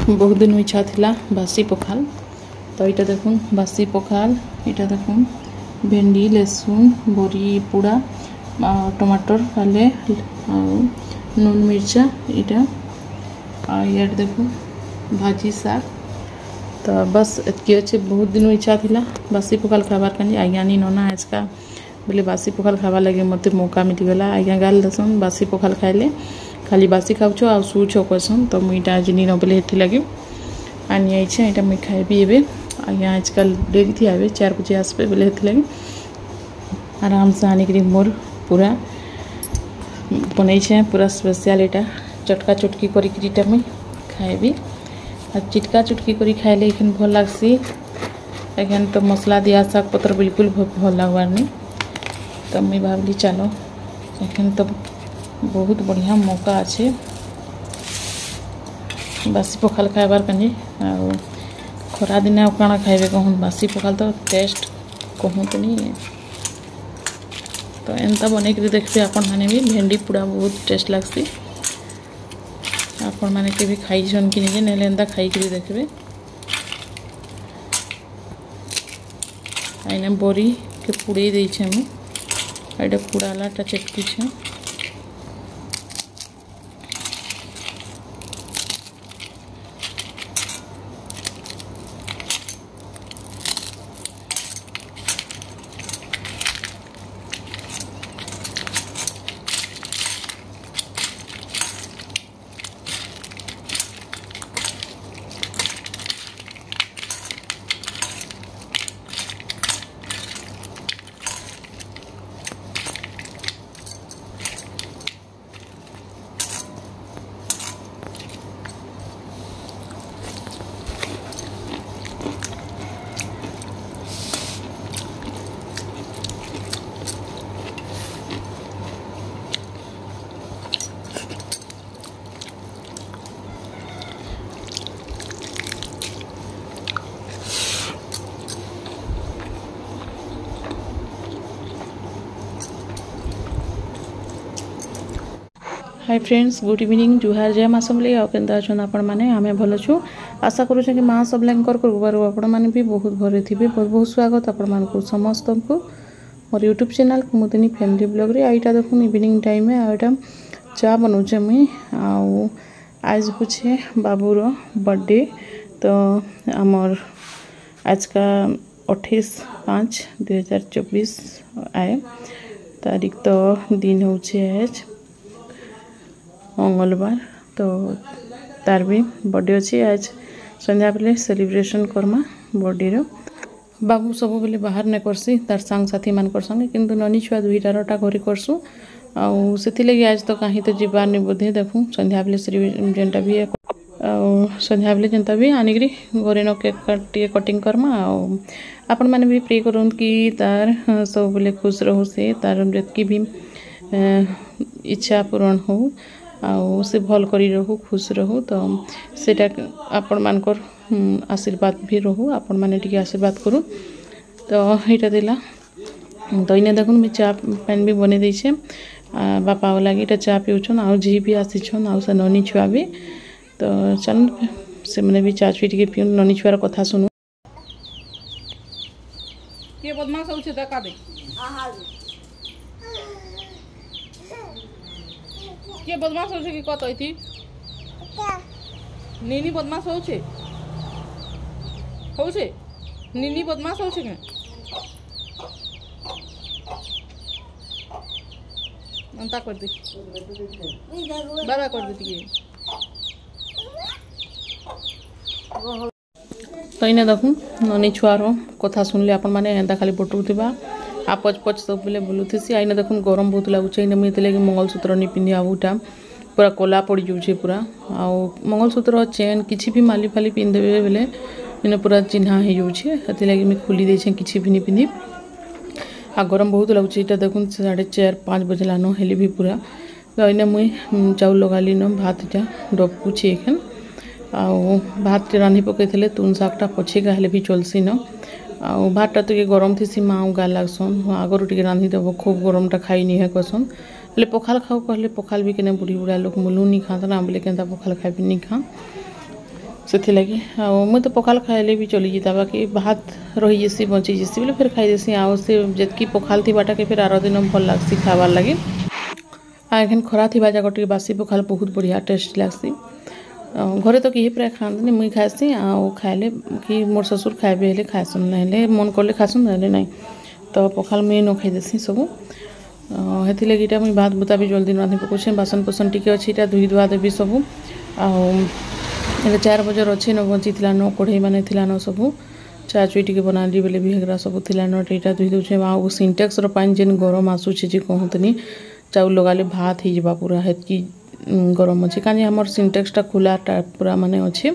बहुत दिन इच्छा थिला बासी पखाल तो यहाँ देखूँ बासी पखाल यहाँ देखूँ भेंडी लहसुन बरी पोड़ा टमाटर पाले नून मिर्चा यहाँ देखूँ भाजी साग तो बस एतकी अच्छे बहुत दिन इच्छा थिला बासी पखाल खाबार कहीं आज्ञा नी नना आज का बोले बासी पखाल खावा लगे मत मौका मिलगला आज्ञा गाल दसन बासी पखाल खाइले खाली बासी खाऊछ आ शुछ कहसन तो मुझे आज नी न बोले हेथि लगे आनी आई यहाँ मुझे खाइबी एवं आज्ञा आजकल डेरी थी आवे 4 बजे आसपे बोले हेथि लगे आराम से आनिक मोर पूरा बनई पूरा स्पेशल यहाँ चटका चटकी कर मुई खाइबी चिटका चुटकी करी खाइले एखन भल लागसी एखन तो मसला दिया शाग पत्र बिल्कुल भल लगवार नहीं तो मुई भावली चलो एखन तो बहुत बढ़िया मौका अच्छे बासी पखाल खाइबार कहीं खरा दिन काଣା खाइबे कहूँ बासी पखाल तो टेस्ट कहूँ तो नहीं है तो एंता बन देखिए आपण मैंने भी भेंडी पूरा बहुत टेस्ट लगसी आपण मैंने के खाई कि निजे नेले एंता खाई देखिए आईना बरी के पुड़े देछे मुझे पुड़ालाटा चटकी छे हाय फ्रेंड्स गुड इवनिंग जुहार जय माँ समले आउ केंदा अछन आपण माने आमे भल छु आशा करू कि माँ सबलेंकर करबार आपण माने भी बहुत भरे थिबे बहुत बहुत स्वागत आपण मान को समस्त को मोर यूट्यूब चैनल कुमुदिनी फैमिली ब्लॉग रे आइटा देखुन इवनिंग टाइम में आइटा चा बनौछे मुई आउ आज पूछे बाबूर बर्थडे तो आमर आज का 28/5/2024 आए तारीख तो दिन होछे आज मंगलवार तो तार भी बर्थडे अच्छी आज संध्या बेले सेलिब्रेशन करमा बर्थडे रो बाबू सब बेले बाहर नहीं करसी तार सांग साथी मान संगे किंतु ननी छुआ दुईटारटा घरे करसु आउ से लगे आज तो कहीं तो जीवार नहीं बोधे देखूँ संध्या बेले जेनटा भी संध्या बेले जेनता भी आनिक घरे न केक कटिंग करमा आपण मैंने भी प्रे करूँ कि तार सब बेले खुश रहू से तार जतकी भी इच्छा पूरण हो आउ से भल करी रहू खुश रहू तो सेटा आपण मानकर आशीर्वाद भी रहू आपण माने टिके आशीर्वाद करू तो यहाँ देला तो इने देखुन मैं चा पानी भी बने देछे बापा लगे चा पीउछन आउ झी भी आसीछन आउ से ननी छुआ भी तो चल से मैंने भी चा छुई टिके पिउन ननी छुआर कथा सुनु के बदमाश होछे देखा दे के बदमाश होछे कि कत थी नीनी बदमाश होछे नीनी बदमाश होछे के अंता कर दे बाबा कर दे टिके तो इने देखूँ ननी छुआर कथा सुनले आपण माने एंता खाली बटुथिबा आ पच पच सब बेले बुलुथीसी आईने देखुन गरम बहुत लगुचे इने मुझे लगे मंगलसूत्र नहीं पिंधि आबूटा पूरा कोला पड़ जाऊे पूरा आउ मंगलसूत्र चेन किसी भी माली फाली पिंधे बेले इने पूरा चिन्हा हो जाऊे से लगे मुझे खोली देछे किसी भी नहीं पिंधि आ गरम बहुत लगुचे यहाँ देखुन 4:30-5 बजलान हेली भी पूरा तो इने मुई चाउल लगाली न भात इटा डबकुची एखन आउ भात रांधि पकई तुन शागटा पछेका हेले भी चलसी न आउ भातटा तो गरम थी माँ गा लागसन आगर टे रांधि देव खूब गरमटा खाई नहीं है कहसन बोले पखाल खाओ कहले पखाल भी केने बुढ़ी बुढ़ा लोग मुलू नहीं खाता ना बोले केन्ता पखाल खाई नहीं खा से लगी मुझे तो पखाल खाइले भी चली जाता बाकी भात रही जैसी बची जैसी बोले फिर खाई देसी आउ से जितकी पखाल थी बाटा के फिर आर दिन भल लगसी खाबार लगे एखन खरा थी जाक टे बासी पखाल बहुत बढ़िया टेस्ट लगसी घरे तो किए प्राय खाती मुई खाएसी आउ खाइले कि मोर ससुर खाइबे हेले खाएसन ना मन कले खाएसन ना ना तो पखाल मुई न खाई देसी सब हेथि लगी मुई भात बुता भी जल्दी रांधि पकाऊे बासन कुसन टी अच्छी धुई धुआ देवी सब आ 4 बजे अच्छे न बची न कढ़ई मान थी सब चा चुई टी बनाली बेले भी हेगरा सब थी टा धुई दूचे आ सिंटेक्स पानी जेन गरम आसूचे जे कहतनी चाउल लगाले भात ही जा पूरा हेतकी गरम अच्छे कहीं आमर सिंटेक्सटा खुला पूरा माने अच्छे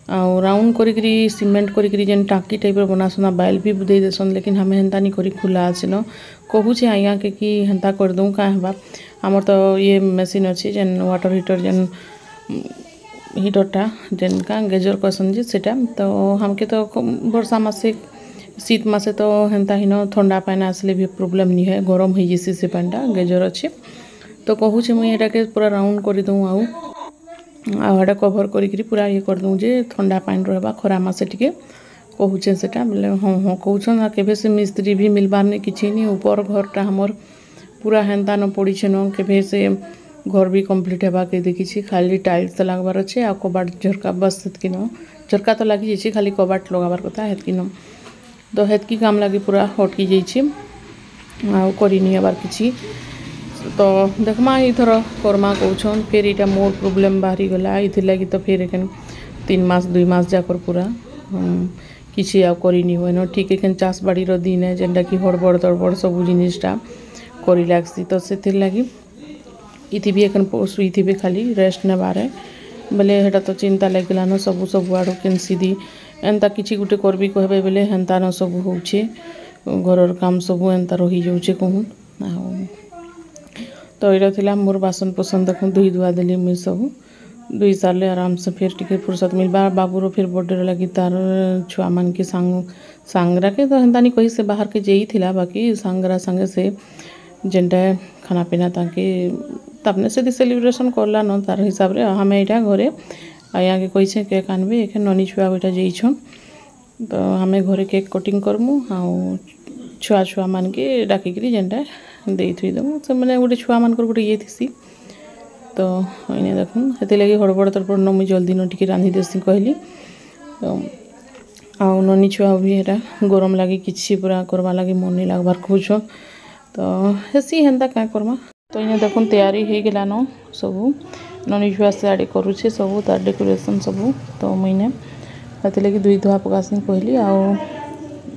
राउंड करी सीमेंट करी जेन टाँकी टाइप बनासन बाइल भी दे देसन लेकिन हमें हेन्ता नहीं करी खुला अच्छे न कहूचे आज्ञा के कि हेन्ता करदूँ क्या है आमर तो ये मेसीन अच्छे जेन वाटर हीटर जेन हीटरटा जेन का गेजर कहसन जे सेटा तो हमके तो वर्षा मासे शीत मासे तो हेन्ता ही न ठंडा पानी आसले भी प्रोब्लेम नहीं है गरम हो जैसी से पानीटा गेजर अच्छे तो कहूचे मुझे यहाँ पूरा राउंड करदूँ आटा कभर करी पूरा ये करदूँ जे ठंडा पानी रहा खरा मासे टिके कहूचे से बोले हाँ हाँ कहन केवे से मिस्त्री भी मिलबार नहीं किसी नहीं ऊपर घरटा हमर पूरा हेन्ता न पड़ी न केवे से घर भी कम्प्लीट होगा के देखी खाली टाइल्स लगवार अच्छे आ कबाट झरका बस हेतकी न झरका तो लगी जाइए खाली कबाट लगाबार कथा हेतकी न तो हेतकी काम लगी पूरा हटकी जाइए करनी आबार किसी तो देखमा इथर करमा कौन फिर यहाँ मोर प्रोब्लेम बाहरी गला इथि लगी तो फिर एखन 3 मास 2 मास जाकर पूरा किसी करनी हुए न ठीक एखन चाष बाड़ीर दिन है जेनटा कि हड़बड़ तड़बड़ सब जिनिसटा करी लागसी तो से लगी इथि भी एखन शुई खाली रेस्ट नेबार बोले हेटा तो चिंता लगे न सब आड़ के सीधी एंता किसी गोटे करबी कहबे बोले हेन्ता न सब होचे घर काम सब एंता रही जाऊे कहूँ तो यहाँ थी मोर बासन पोसन देख धुई धुआ देली मुई सब धुई सारे आराम से फिर टिके फुर्सत मिलबा बाबूर फिर बर्थडे लगी तार छुआ मान के सांगरा के तो हेन्ता नहीं कही से बाहर के जेई थिला बाकी सांगरा संगे से जेनटा खाना पीना ताके तबने से सेलिब्रेशन करला न तार हिसाब रे हमें यहाँ घरे यहाँ के कही केक आनबे एक ननी छुआ बेटा जाइछन तो हमें घरे केक कटिंग करमु आ छुआ छुआ मान के डाकिकी जेनटा दे थी देमु से मैंने गोटे छुआ मान गोटे ये थी तो इन्हें देखूँ से लगे हड़बड़ तड़बड़ न मुझे जल्दी न टी रांधि देसी कहली तो आउ ननी छुआ भी है गरम लगे किसी पूरा करवा लगे मन नहीं लगवार खोज तो हेसी हेन्ता क्या करमा तो इन्हें देखुन तैयारी हो गला न सब ननी छुआ से आड़े करुचे सब तार डेकोरेशन सब तो मुझे से लगे धुई धुआ पकासी कहली आउ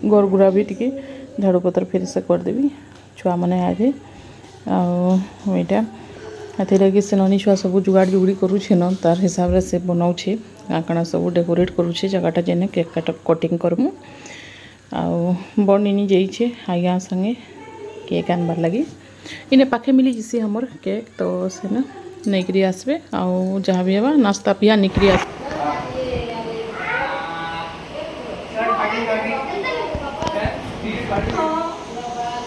घर गुड़ा भी टी झाड़ू पतर फिर से करदेवी छुआ मैंने आगे आईटा हाथी लगे से ननी छुआ सब जुगाड़ जुगड़ी करुचे न तार हिसाब से बनाऊे काकणा सब डेकोरेट करुचे जगहटा जेने केक कटिंग करमु आउ बड़ निनी जाइए आज्ञा संगे केक आनबार लगी इने पाखे मिली जैसे हमर केक तो से ना नहीं आसबे आउ जहाँ भी हवा नाश्ता पिया निकरी आस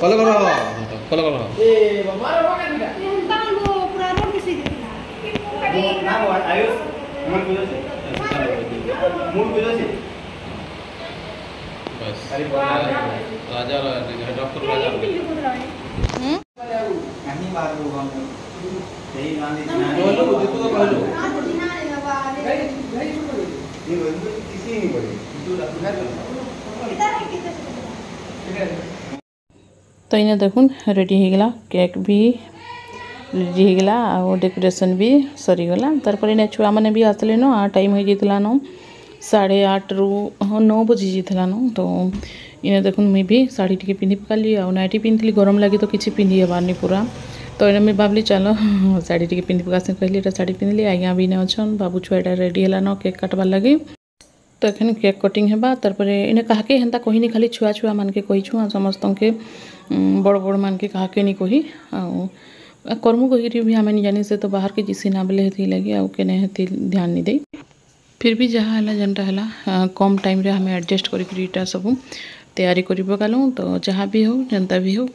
फॉलो करो ए मारो पकड़ तान वो पूरा रोड से दिखला ना वो आयुष मूड बिलो से बस अरे राजा डॉक्टर राजा नहीं मारो हम यही गांधी बोलो तो बोलो ये किसी नहीं बोले तो इन्हें देखुन रेडी होगला केक भी रेडी होगला आ डेकोरेशन भी सरीगला तार इन्हें छुआ मैंने भी आसले न आ टाइम हो जाता न 8:30 रु 9 बजी जाता न तो इन्हें देखुन मुझे भी साड़ी टी पिंधि पकाली आ नाइटी पिंधली गरम लगे तो किसी पिंधि हेबार पूरा तो इन्हें मुझे भावली चलो साड़ी टी पिंधि पकासी कहली साड़ी पिंधली आज्ञा भी अच्छन बाबू छुआटा रेडी है न केक काटबार लगे तो एखन केक कटिंग हेबा तार इन्हें कहा हेन्ता कहनी खाली छुआ छुआ मान के कही छुआ समस्त के बड़ बड़ मान के कहा नहीं कही कर्मू कही भी हमें नहीं जानी से तो बाहर के जिसी ना बोले हेती लगे आउ के हेती ध्यान नहीं दे फिर भी जहाँ है जेनटा है कम टाइम रे हमें एडजस्ट करा सब तैयारी कर पकालूँ तो जहाँ भी हो जनता भी हो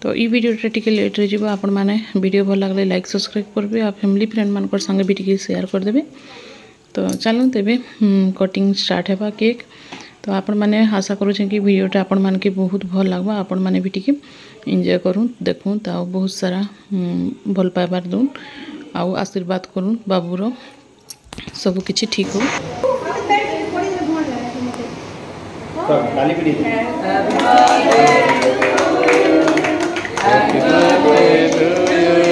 तो ये वीडियोटा टी लेट रही आपण मैंने वीडियो भल लगे लाइक सब्सक्राइब करेंगे आ फैमिली फ्रेंड मान संगे भी टी शेयर करदे तो चलो तेबे कटिंग स्टार्ट है केक। तो आपण मैंने आशा करूँ कि वीडियोटा आपण मान के बहुत भल लगवा, आपण मैंने भी टिके एंजॉय करूँ देखूँ तो बहुत सारा भल पाइबार दूँ आउ आशीर्वाद करूँ बाबूर सब किछि ठीक हो। Happy birthday to you.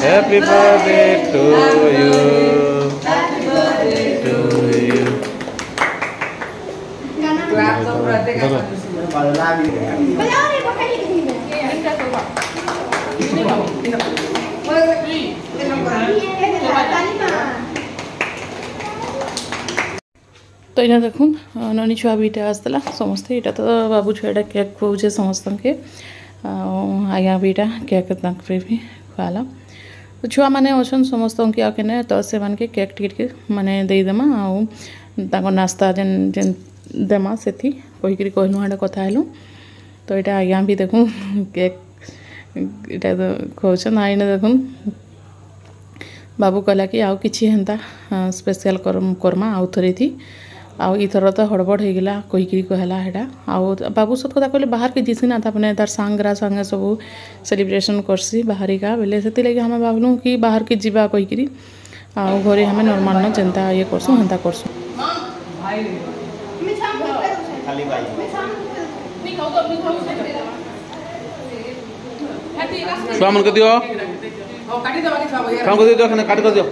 Happy birthday to you. तो यहाँ देखूँ ननी छुआ बीटा आसला समस्ते यहाँ तो बाबू छुआटा केक खुआचे समस्त के आज्ञा बीटा केक भी खुआला। तो छुआ मैंने अच्छा समस्त के आने तो से मान के केक टिके माने देदेमा आउ नास्ता जेन जेन देमा से कहीकि कहलु हाँ कथा हेलु। तो यहाँ आज्ञा भी देखूँ केक इटा तो खुआन आईने देखूँ बाबू कहला कि आउ किछि हेन्ता स्पेशल करमा आउ थरे थी आउ इथर तो हड़बड़ हो गला कहीकि कहला है आउ बाबू सत कथा कहले बाहर के जीसी ना तापने तार सांगरा संगे सब सेलिब्रेशन करसी बाहरी का बेले से लगे हमें भावलु कि बाहर के जीवा कहीकि आउ घरे हमें नॉर्मल न जेनता ये करसु हेन्ता करसु। छुआ मन के दियो काम को दियो खाने काट कर दियो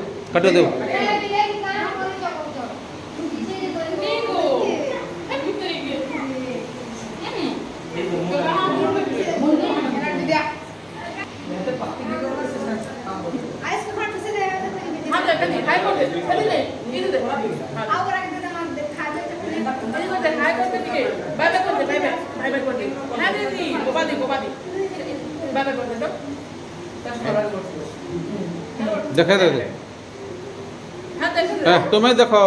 देखे दे तुम्हें देखो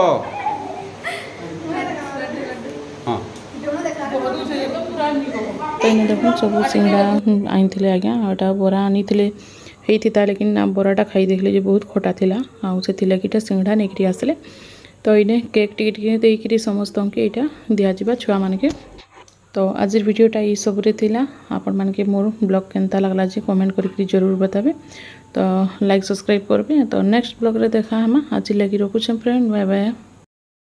हाँ तो इन्हें देखो सब सिंगड़ा आई थे आज्ञा आटा बरा आनी होता लेकिन बराटा खाई देखले जो बहुत खटा थिला आउ से लगे सिंगड़ा नहीं आसले। तो इन्हें केक टिके देकर समस्त के यहाँ दिज्व छुआ मान के। तो आज वीडियोटा ये सब थिला आपण मान के मोर ब्लॉग केनता लगला जे कमेंट करके जरूर बताबे। तो लाइक सब्सक्राइब करबे। तो नेक्स्ट ब्लॉग रे देखा हम आज लगी रखुछे फ्रेंड बाय बाय।